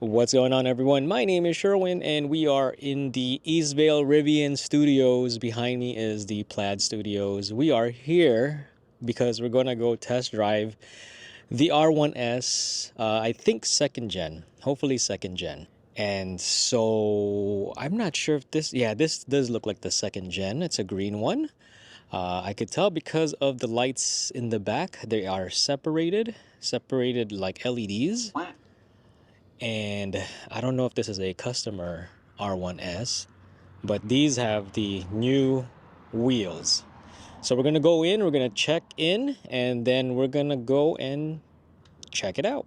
What's going on, everyone? My name is Sherwin, and we are in the Eastvale Rivian Studios. Behind me is the Plaid Studios. We are here because we're gonna go test drive the R1S. I think second gen, hopefully second gen. And so I'm not sure if this does look like the second gen. It's a green one. I could tell because of the lights in the back. They are separated like LEDs. And I don't know if this is a customer R1S, but these have the new wheels. So we're gonna go in, we're gonna check in, and then we're gonna go and check it out.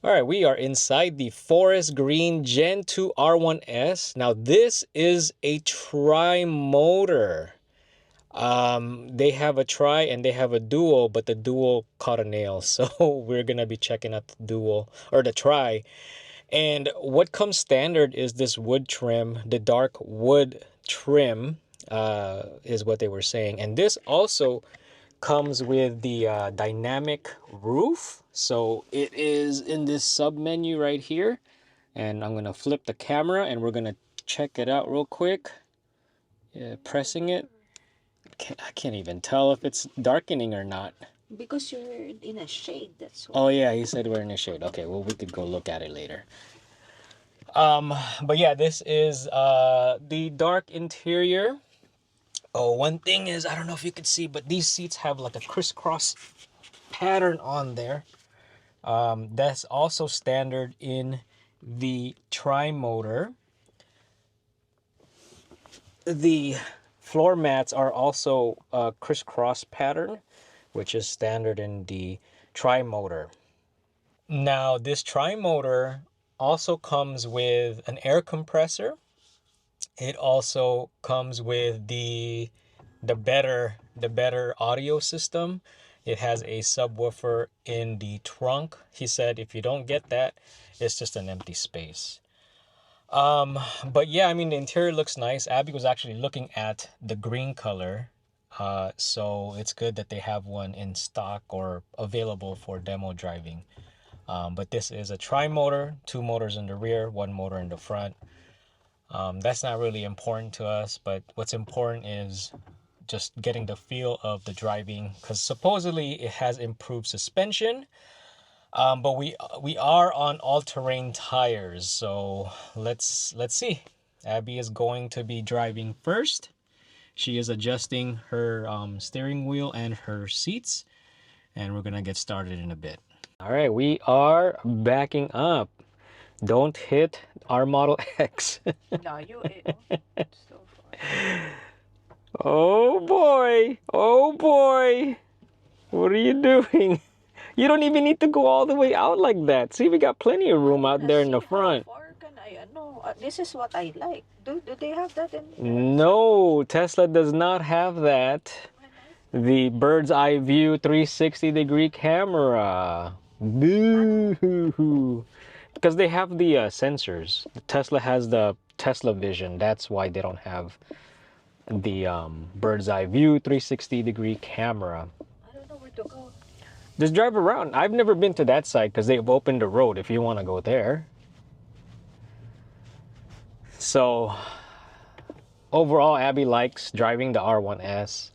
All right, we are inside the Forest Green Gen 2 R1S. Now this is a tri-motor. They have a tri and they have a dual, but the dual caught a nail. So we're gonna be checking out the dual or the tri. And what comes standard is this wood trim, the dark wood trim is what they were saying. And this also comes with the dynamic roof. So it is in this sub menu right here. And I'm going to flip the camera and we're going to check it out real quick. Pressing it. I can't even tell if it's darkening or not. Because you're in a shade, that's why. Oh yeah, he said we're in a shade. Okay, well we could go look at it later. But yeah, this is the dark interior. Oh, one thing is, I don't know if you can see, but these seats have like a crisscross pattern on there. That's also standard in the tri-motor. The floor mats are also a crisscross pattern, which is standard in the tri-motor. Now, this tri-motor also comes with an air compressor. It also comes with the better audio system. It has a subwoofer in the trunk. He said if you don't get that, it's just an empty space. But yeah, I mean, the interior looks nice. Abby was actually looking at the green color. So it's good that they have one in stock or available for demo driving. But this is a tri-motor, 2 motors in the rear, 1 motor in the front. That's not really important to us, but what's important is just getting the feel of the driving, because supposedly it has improved suspension. But we are on all-terrain tires, so let's see. Abby is going to be driving first. She is adjusting her steering wheel and her seats, and we're gonna get started in a bit. All right, we are backing up. Don't hit our Model X. No, you. So far. Oh boy. Oh boy. What are you doing? You don't even need to go all the way out like that. See, we got plenty of room out there in the front. How far can I? This is what I like. Do they have that in? No, Tesla does not have that. The bird's eye view 360-degree camera. Boo-hoo-hoo. Because they have the sensors. Tesla has the Tesla Vision. That's why they don't have the bird's eye view 360-degree camera. I don't know where to go. Just drive around. I've never been to that side because they've opened the road if you want to go there. So overall, Abby likes driving the R1S,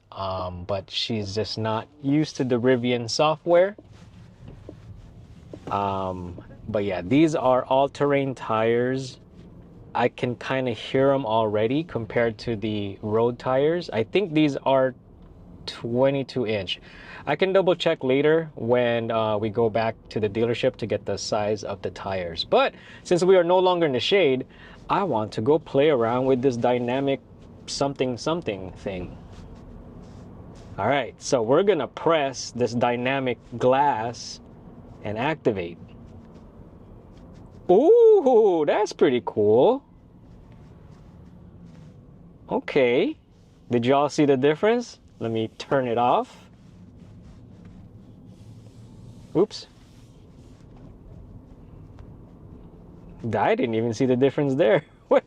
but she's just not used to the Rivian software. But yeah, these are all-terrain tires. I can kind of hear them already compared to the road tires. I think these are 22-inch. I can double check later when we go back to the dealership to get the size of the tires. But since we are no longer in the shade, I want to go play around with this dynamic something thing. All right, so we're gonna press this dynamic glass and activate. Ooh, that's pretty cool. Okay, did y'all see the difference? Let me turn it off. Oops. I didn't even see the difference there. What?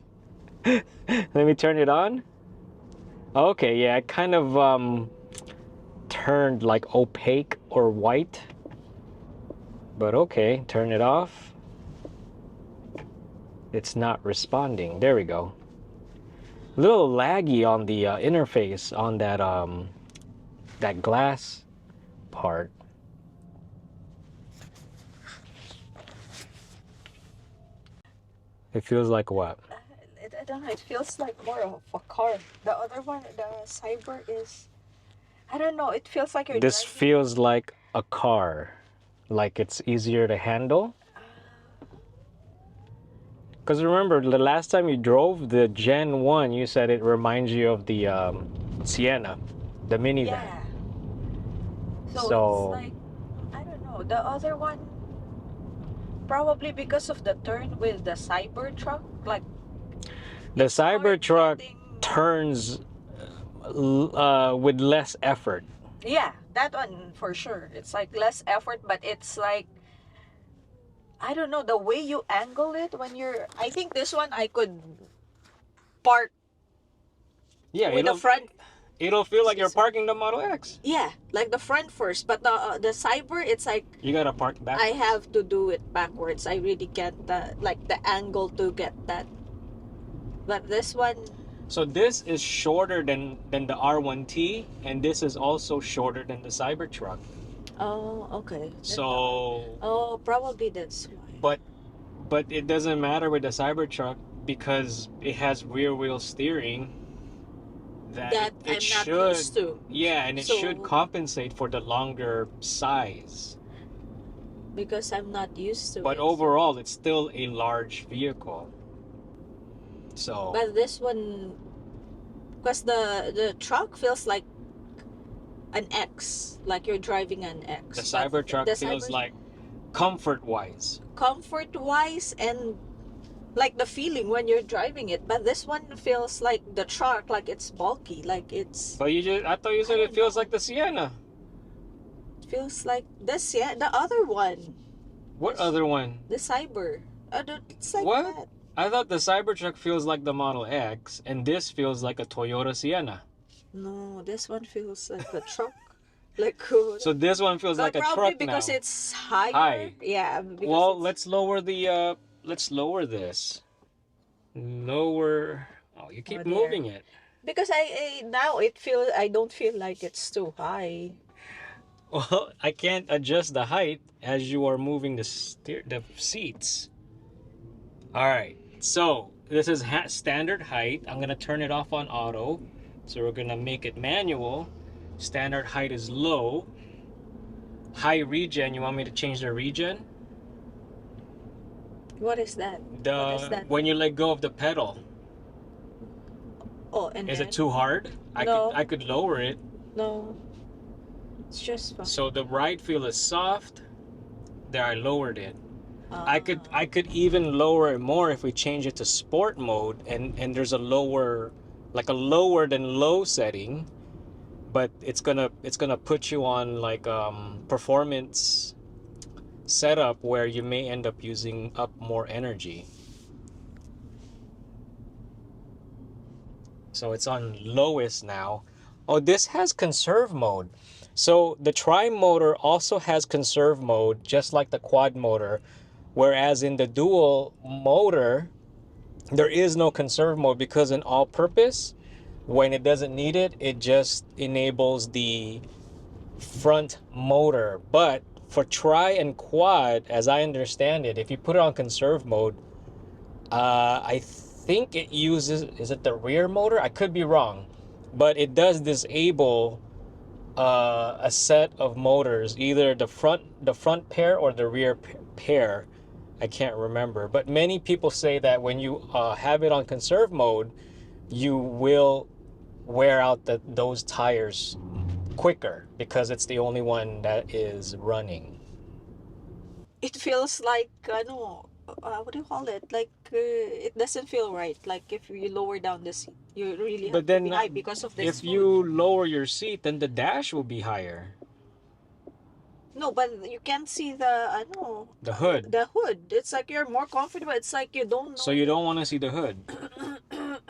Let me turn it on. Okay, yeah, it kind of turned like opaque or white. But okay, turn it off. it's not responding. There we go. A little laggy on the interface on that glass part. It feels like what? I don't know. It feels like more of a car. The other one, the Cyber, is, I don't know. It feels like you're This driving. feels like a car, like it's easier to handle. Because remember, the last time you drove the Gen 1, you said it reminds you of the Sienna, the minivan. Yeah. So So- it's like, I don't know. The other one, probably because of the turn with the Cybertruck, like The it's hard Cybertruck getting- turns with less effort. Yeah, that one for sure. It's like less effort, but it's like, I don't know, the way you angle it when you're, I think this one I could park Yeah, with the front. it'll feel like you're parking the Model X. Yeah, like the front first, but the Cyber, it's like You gotta park back. I have to do it backwards. I really get the angle to get that. But this one, So this is shorter than the R1T, and this is also shorter than the Cybertruck. oh, okay. So, Oh, probably that's why. but it doesn't matter with the Cybertruck because it has rear wheel steering. That it I'm not should, used to. yeah, and it So- should compensate for the longer size. Because I'm not used to But it. overall, it's still a large vehicle. So, But this one, because the truck feels like an X, like you're driving an X. the But Cybertruck the feels Cyber- like comfort-wise. comfort-wise and like the feeling when you're driving it. But this one feels like the truck, like it's bulky, like it's But I thought you said I it don't feels know. like the Sienna. feels like this. Yeah, the other one, What Yes. other one? the Cyber. It's like What? that. I thought the Cybertruck feels like the Model X, and this feels like a Toyota Sienna. No, this one feels like a truck. Like So this one feels like a probably truck because now. it's higher. High. Yeah. Because Well, it's- let's lower this. Lower. Oh, you keep Oh, there. moving it. because I now I don't feel like it's too high. Well, I can't adjust the height as you are moving the seats. All right. So this is standard height. I'm gonna turn it off on auto. So we're gonna make it manual. Standard height is low. High regen. You want me to change the regen? What is that? What is that? When you let go of the pedal, Oh, and is then, it too hard? No. I could lower it. No, it's just fine. So the right feel is soft. There, I lowered it. I could Ah. even lower it more if we change it to sport mode, and there's a lower, like a lower than low setting, but it's gonna put you on like performance setup where you may end up using up more energy. So it's on lowest now. Oh, this has conserve mode. So the Tri-motor also has conserve mode, just like the quad motor. Whereas in the dual motor, there is no conserve mode because in all purpose, when it doesn't need it, it just enables the front motor. But for tri and quad, as I understand it, if you put it on conserve mode, I think it uses, is it the rear motor? I could be wrong, but it does disable a set of motors, either the front pair or the rear pair. I can't remember, but many people say that when you have it on conserve mode, you will wear out those tires quicker because it's the only one that is running. It feels like what do you call it? Like it doesn't feel right. Like if you lower down the seat, you really have But then to be high because of this. if you lower your seat, then the dash will be higher. No, but you can't see the The hood. The hood. It's like you're more comfortable. It's like you don't know. So you don't want to see the hood.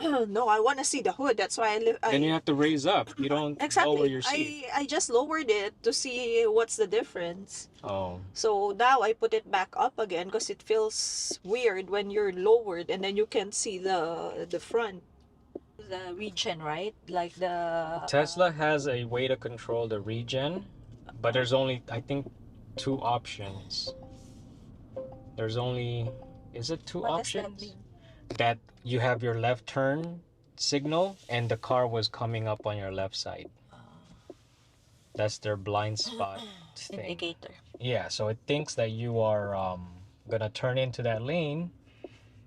No, I want to see the hood. That's why Then you have to raise up. You don't lower exactly. your seat. I just lowered it to see what's the difference. Oh. So now I put it back up again because it feels weird when you're lowered and then you can see the front, the region, right? Like the Tesla has a way to control the regen, but there's only, I think, two options. There's only, is it two what does that options? mean? That you have your left turn signal and the car was coming up on your left side. That's their blind spot thing. Indicator. Yeah, so it thinks that you are gonna turn into that lane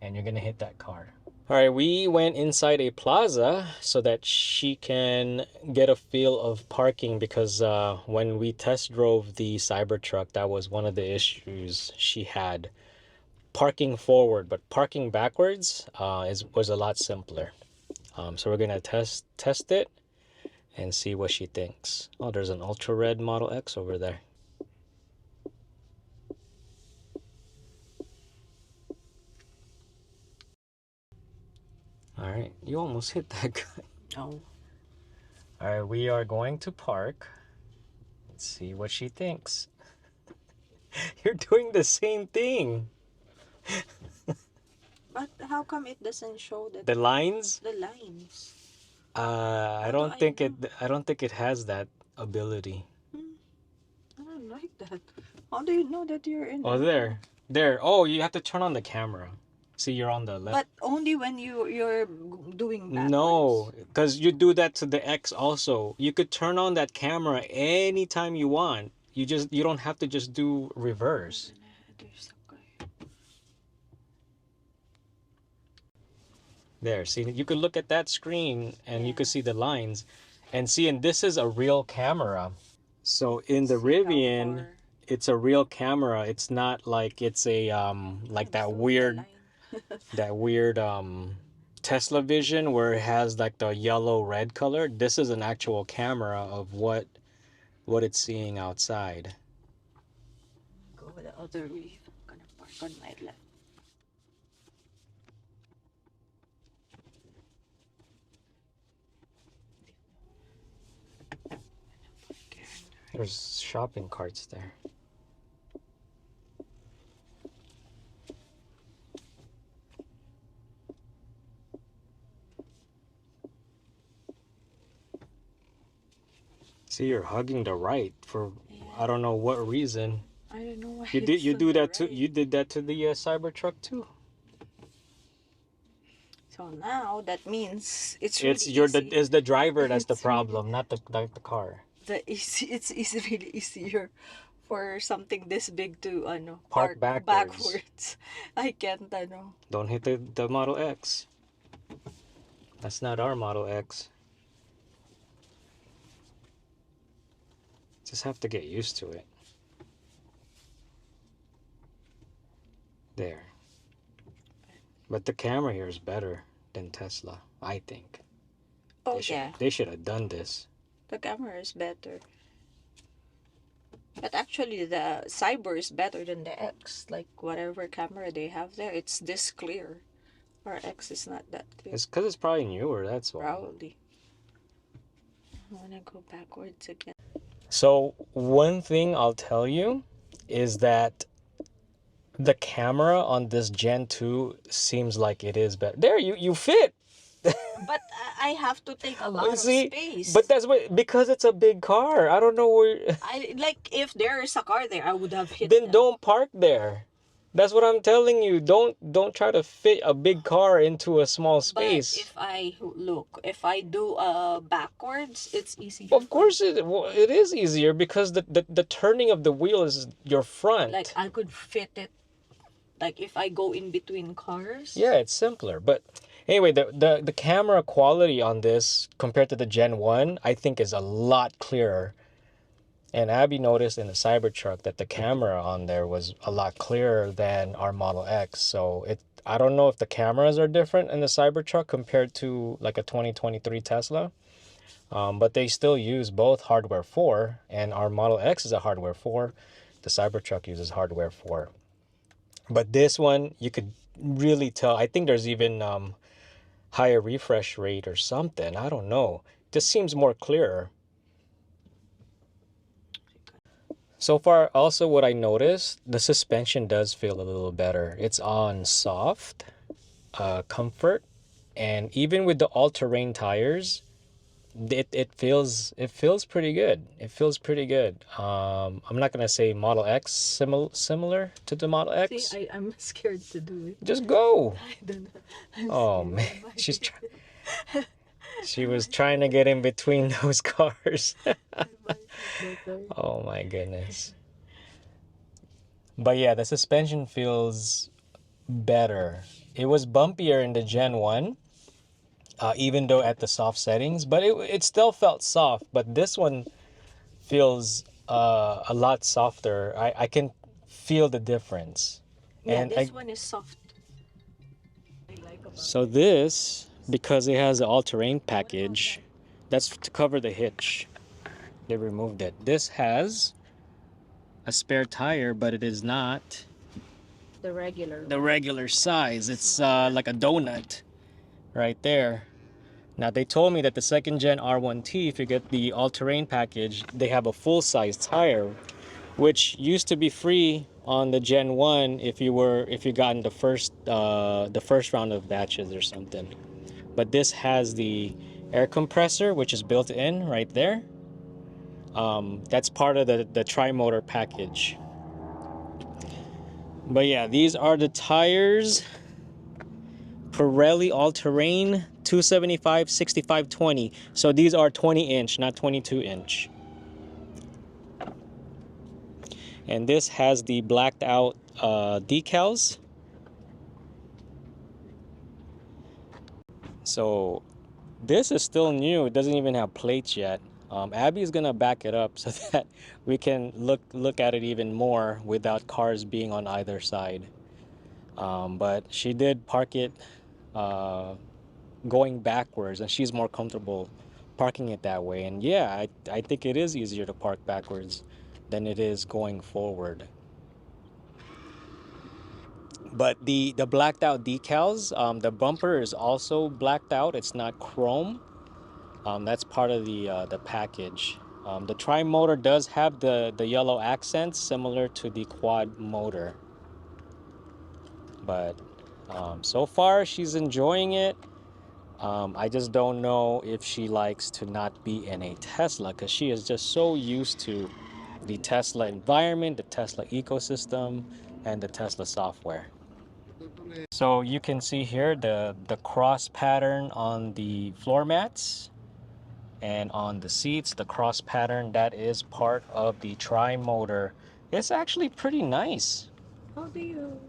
and you're gonna hit that car. All right, we went inside a plaza so that she can get a feel of parking because when we test drove the Cybertruck, that was one of the issues she had. Parking forward, but parking backwards was a lot simpler. So we're gonna test it and see what she thinks. Oh, there's an ultra red Model X over there. All right, you almost hit that guy. Oh. All right, we are going to park. Let's see what she thinks. You're doing the same thing. But how come it doesn't show The lines? the lines? I How do don't I think know? I don't think it has that ability. I don't like that. How do you know that you're in? Oh, there. There. Oh, you have to turn on the camera. See, you're on the left. But only when you're doing backwards. No, because you do that to the X also. You could turn on that camera anytime you want. You don't have to just do reverse. There, see, you could look at that screen and you could see the lines. And see, and this is a real camera. So in the Rivian, it's a real camera. It's not like it's a like that weird Tesla Vision where it has like the yellow red color. This is an actual camera of what it's seeing outside. Go the other way. I'm gonna park on my left. There's shopping carts there. See, you're hugging the right for I don't know what reason. I don't know why. You do that too. You did that to the Cybertruck too. So now that means it's the driver that's the problem, not the car. It's really easier for something this big to Park backwards. I can't Don't hit the Model X. That's not our Model X. Just have to get used to it. There. But the camera here is better than Tesla, I think. Oh They should have done this. the camera is better. But actually the Cyber is better than the X. Like whatever camera they have there, it's this clear. Our X is not that clear. It's because it's probably newer, that's why. Probably. I want to go backwards again. So one thing I'll tell you is that the camera on this Gen 2 seems like it is better. There, you fit. But I have to take a lot of See, space. but that's what, because it's a big car. I don't know where. I like if there is a car there, I would have hit Then them. don't park there. That's what I'm telling you. Don't try to fit a big car into a small space. But if I do backwards, it's easier. Of course it is easier because the turning of the wheel is your front. Like I could fit it. Like if I go in between cars. Yeah, it's simpler. But anyway, the camera quality on this compared to the Gen 1, I think is a lot clearer. And Abby noticed in the Cybertruck that the camera on there was a lot clearer than our Model X. So I don't know if the cameras are different in the Cybertruck compared to like a 2023 Tesla. But they still use both hardware 4, and our Model X is a hardware 4. The Cybertruck uses hardware 4. But this one, you could really tell. I think there's even higher refresh rate or something. I don't know. This seems more clearer. So far, also what I noticed, the suspension does feel a little better. It's on soft, comfort, and even with the all-terrain tires, it feels pretty good. It feels pretty good. I'm not gonna say Model X similar to the Model X. See, I'm scared to do it. Just go. I don't know. I'm Oh scared. man, she was trying to get in between those cars. Oh my goodness. But yeah, the suspension feels better. It was bumpier in the Gen 1, even though at the soft settings, but it still felt soft. But this one feels a lot softer. I can feel the difference. Yeah, And this one is soft. so this, because it has an all-terrain package, that's to cover the hitch. They removed it. This has a spare tire, but it is not The regular. the regular size. It's like a donut right there. Now they told me that the second gen R1T, if you get the all-terrain package, they have a full-size tire, which used to be free on the Gen 1 if you got in the first round of batches or something. But this has the air compressor, which is built in right there. That's part of the Tri-motor package. But yeah, these are the tires. Pirelli all-terrain 275 65 20. So these are 20-inch, not 22-inch. And this has the blacked out decals. So this is still new. It doesn't even have plates yet. Abby's gonna back it up so that we can look at it even more without cars being on either side. But she did park it going backwards, and she's more comfortable parking it that way. And yeah, I think it is easier to park backwards than it is going forward. But the blacked out decals, the bumper is also blacked out. It's not chrome. That's part of the package. The tri-motor does have the yellow accents similar to the quad motor. But so far she's enjoying it. I just don't know if she likes to not be in a Tesla, because she is just so used to the Tesla environment, the Tesla ecosystem, and the Tesla software. So you can see here the cross pattern on the floor mats and on the seats, the cross pattern that is part of the tri-motor. It's actually pretty nice. How do you?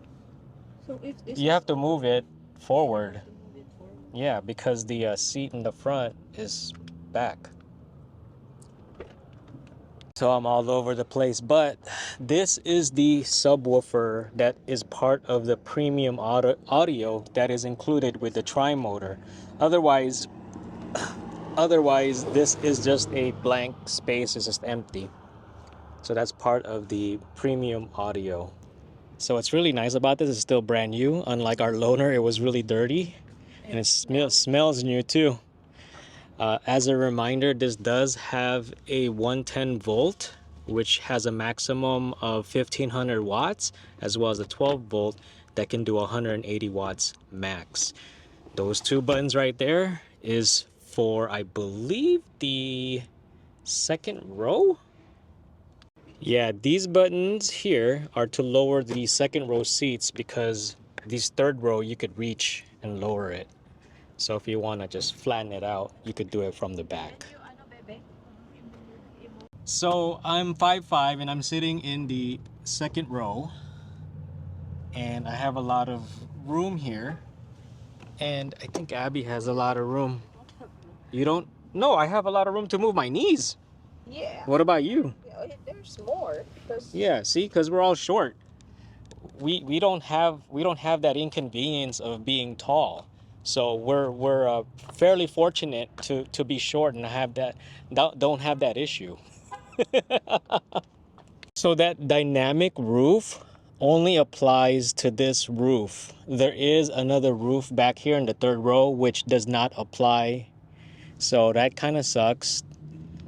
So if this You have to move it forward. move it forward. Yeah, because the seat in the front is back. So I'm all over the place, but this is the subwoofer that is part of the premium audio that is included with the tri-motor. Otherwise, this is just a blank space, it's just empty. So that's part of the premium audio. So what's really nice about this is still brand new. Unlike our loaner, it was really dirty, and it smells new too. As a reminder, this does have a 110 volt, which has a maximum of 1500 watts, as well as a 12 volt that can do 180 watts max. Those two buttons right there is for, I believe, the second row. Yeah, these buttons here are to lower the second row seats, because these third row you could reach and lower it. So if you want to just flatten it out, you could do it from the back. So I'm 5'5" and I'm sitting in the second row, and I have a lot of room here, and I think Abby has a lot of room. You don't? No, I have a lot of room to move my knees. Yeah. What about you? There's more. Yeah, see, because we're all short. We don't have that inconvenience of being tall. So we're fairly fortunate to be short and don't have that issue. So that dynamic roof only applies to this roof. There is another roof back here in the third row which does not apply. So that kind of sucks.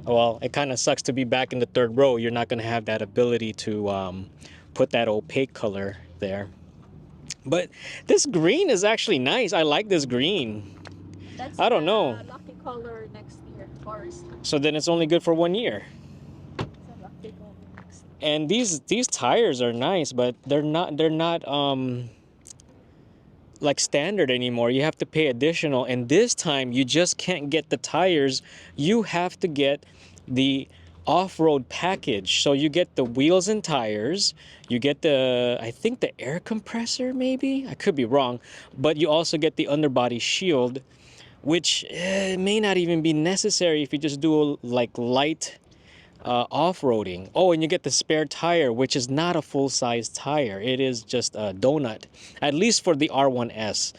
Well, it kind of sucks to be back in the third row. You're not going to have that ability to put that opaque color there. But this green is actually nice. I like this green. That's I don't know. lucky color next year, forest. So then it's only good for 1 year. It's a lucky color next year. And these tires are nice, but they're not like standard anymore. You have to pay additional, and this time you just can't get the tires. You have to get the off-road package. So you get the wheels and tires, you get the, I think, the air compressor, maybe, I could be wrong, but you also get the underbody shield, which may not even be necessary if you just do like light off-roading. Oh, and you get the spare tire, which is not a full-size tire. It is just a donut, at least for the R1S.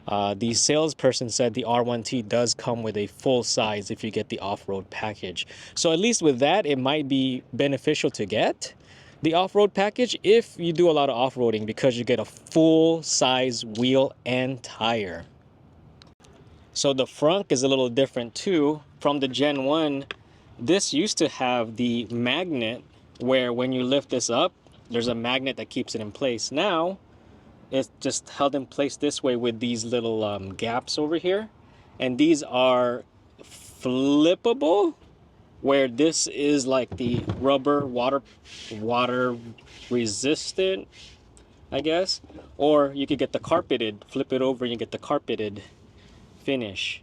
The salesperson said the R1T does come with a full size if you get the off-road package. So at least with that, it might be beneficial to get the off-road package if you do a lot of off-roading, because you get a full-size wheel and tire. So the frunk is a little different too. From the Gen 1, this used to have the magnet where when you lift this up, there's a magnet that keeps it in place. Now, it's just held in place this way with these little gaps over here. And these are flippable, where this is like the rubber water resistant, I guess. Or you could get the carpeted, flip it over and you get the carpeted finish.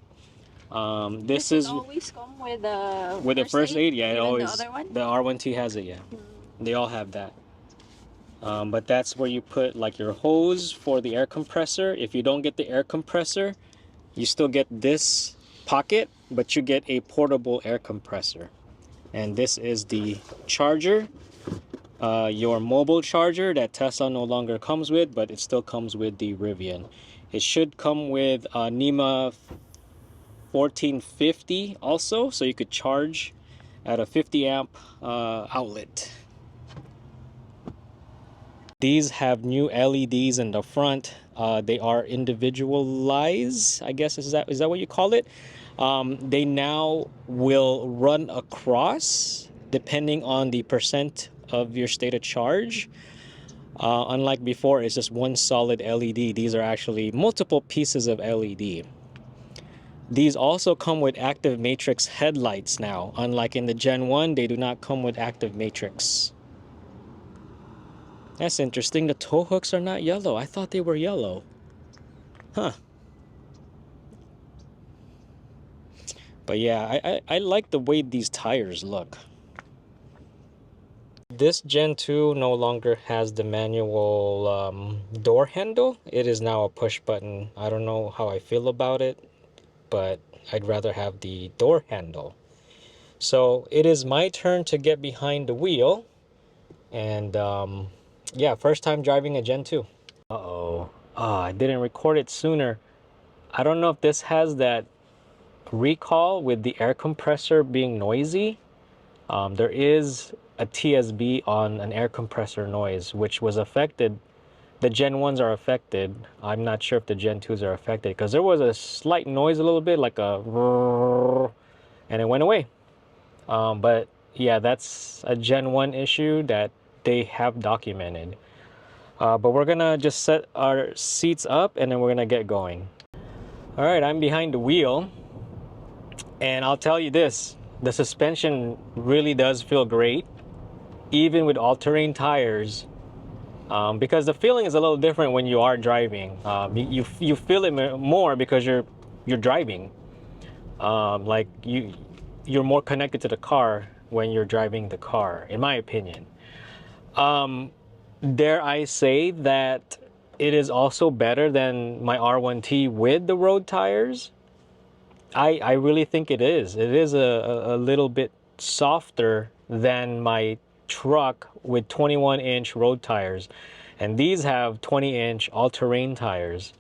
This is always come with the first aid. Yeah, it always, the other one? the R1T has it. Yeah, they all have that. But that's where you put like your hose for the air compressor. If you don't get the air compressor, you still get this pocket, but you get a portable air compressor. And this is the charger, your mobile charger that Tesla no longer comes with, but it still comes with the Rivian. It should come with NEMA 1450 also, so you could charge at a 50 amp outlet. These have new LEDs in the front. They are individualized, I guess. Is that what you call it? They now will run across depending on the percent of your state of charge. Unlike before, it's just one solid LED. These are actually multiple pieces of LED. These also come with active matrix headlights now. Unlike in the Gen 1, they do not come with active matrix. That's interesting. The tow hooks are not yellow. I thought they were yellow. Huh. But yeah, I like the way these tires look. This Gen 2 no longer has the manual door handle. It is now a push button. I don't know how I feel about it, but I'd rather have the door handle. So it is my turn to get behind the wheel. And yeah, first time driving a Gen 2. Uh-oh. I didn't record it sooner. I don't know if this has that recall with the air compressor being noisy. There is a TSB on an air compressor noise, which was affected. The Gen 1s are affected. I'm not sure if the Gen 2s are affected, because there was a slight noise a little bit, like a and it went away. But yeah, that's a Gen 1 issue that they have documented. But we're gonna just set our seats up and then we're gonna get going. All right, I'm behind the wheel, and I'll tell you this, the suspension really does feel great, even with all-terrain tires, because the feeling is a little different when you are driving. You feel it more because you're driving. Like you're more connected to the car when you're driving the car, in my opinion. Dare I say that it is also better than my R1T with the road tires? I really think it is. It is a little bit softer than my truck with 21-inch road tires. And these have 20-inch all-terrain tires.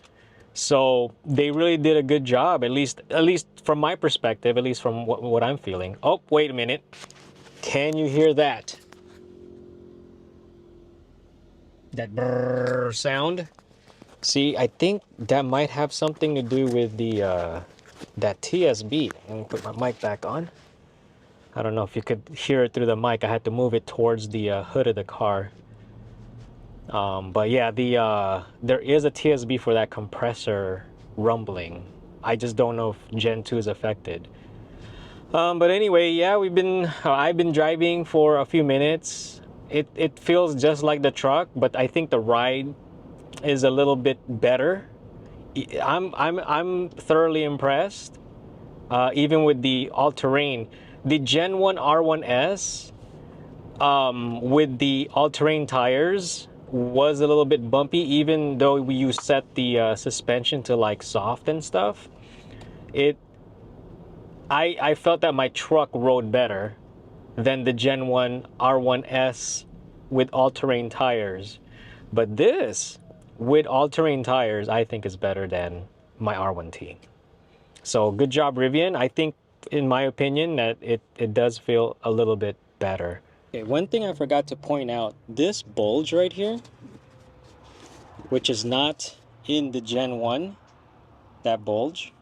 So they really did a good job, at least from my perspective, at least from what I'm feeling. Oh, wait a minute. Can you hear that? that brrr sound. See, I think that might have something to do with the that TSB. Let me put my mic back on. I don't know if you could hear it through the mic. I had to move it towards the hood of the car. But yeah, there is a TSB for that compressor rumbling. I just don't know if Gen 2 is affected. But anyway, yeah, I've been driving for a few minutes. It feels just like the truck, but I think the ride is a little bit better. I'm thoroughly impressed. Even with the all-terrain, the Gen 1 R1S with the all-terrain tires was a little bit bumpy, even though you set the suspension to like soft and stuff. I felt that my truck rode better than the Gen 1 R1S with all-terrain tires. But this, with all-terrain tires, I think is better than my R1T. So good job, Rivian. I think, in my opinion, that it does feel a little bit better. Okay, one thing I forgot to point out, this bulge right here, which is not in the Gen 1, that bulge,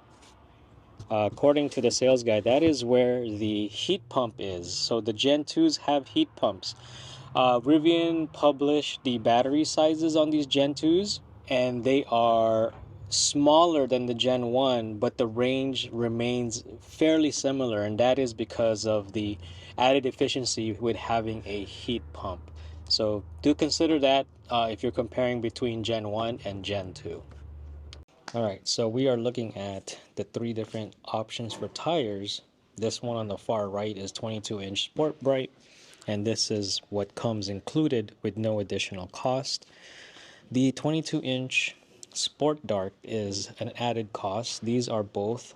according to the sales guy, that is where the heat pump is. So the Gen 2s have heat pumps. Rivian published the battery sizes on these Gen 2s, and they are smaller than the Gen 1, but the range remains fairly similar, and that is because of the added efficiency with having a heat pump. So do consider that if you're comparing between Gen 1 and Gen 2. All right, so we are looking at the three different options for tires. This one on the far right is 22-inch Sport Bright, and this is what comes included with no additional cost. The 22-inch Sport Dark is an added cost. These are both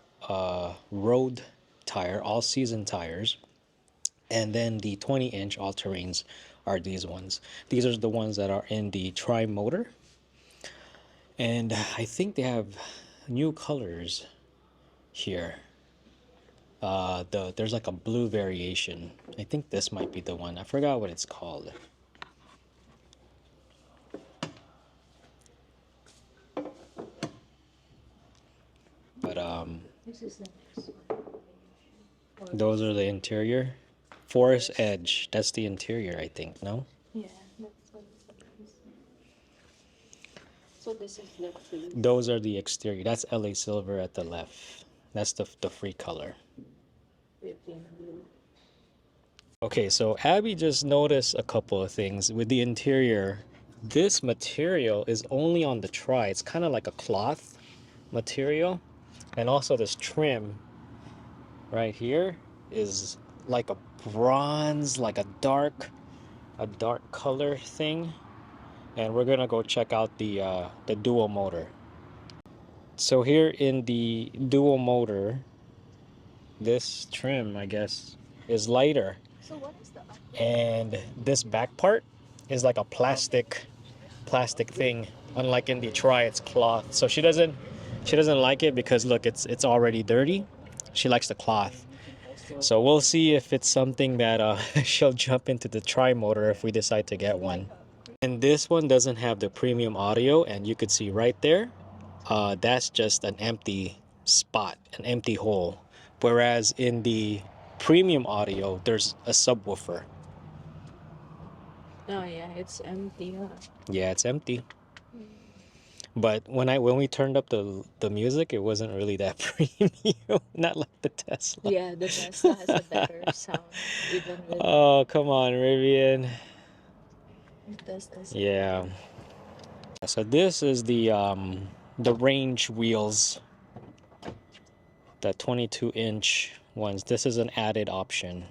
road tire, all-season tires. And then the 20-inch all-terrains are these ones. These are the ones that are in the Tri-motor. And I think they have new colors here. There's like a blue variation. I think this might be the one. I forgot what it's called. But those are the interior. Forest Edge. That's the interior, I think. No. Yeah, that's what it is. So this is the free. Those are the exterior. That's LA Silver at the left. That's the free color. Okay, so Abby just noticed a couple of things with the interior. This material is only on the Tri. It's kind of like a cloth material, and also this trim right here is like a bronze, like a dark color thing. And we're gonna go check out the dual motor. So here in the dual motor, this trim, I guess, is lighter. So what is the And this back part is like a plastic thing. Unlike in the Tri, it's cloth. So she doesn't like it because look, it's already dirty. She likes the cloth. So we'll see if it's something that she'll jump into the Tri-motor if we decide to get one. And this one doesn't have the premium audio, and you could see right there, that's just an empty spot, an empty hole. Whereas in the premium audio, there's a subwoofer. Oh yeah, it's empty. Huh? Yeah, it's empty. But when we turned up the music, it wasn't really that premium. Not like the Tesla. Yeah, the Tesla has a better sound, even with Oh, come on, Rivian. Tesla's. Yeah. So this is the range wheels, the 22-inch ones. This is an added option.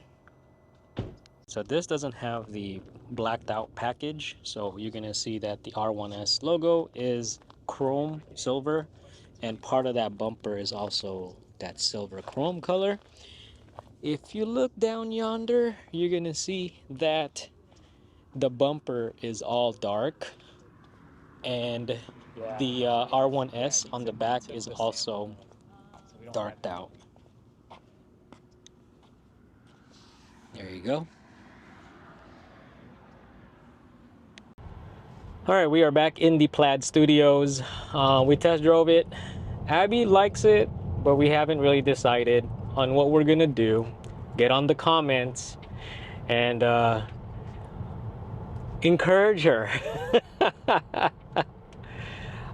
So this doesn't have the blacked out package. So you're gonna see that the R1S logo is chrome silver, and part of that bumper is also that silver chrome color. If you look down yonder, you're gonna see that the bumper is all dark, and the R1S on the back is also darked out. There you go. All right, we are back in the Plaid Studios. We test drove it. Abby likes it, but we haven't really decided on what we're gonna do. Get on the comments and encourage her.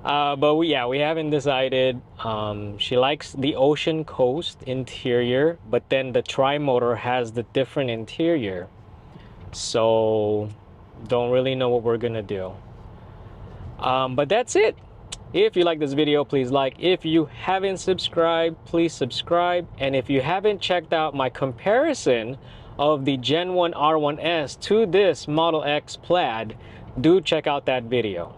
But we haven't decided. She likes the Ocean Coast interior, but then the Tri-motor has the different interior. So don't really know what we're gonna do. But that's it. If you like this video, please like. If you haven't subscribed, please subscribe. And if you haven't checked out my comparison of the Gen 1 R1S to this Model X Plaid, do check out that video.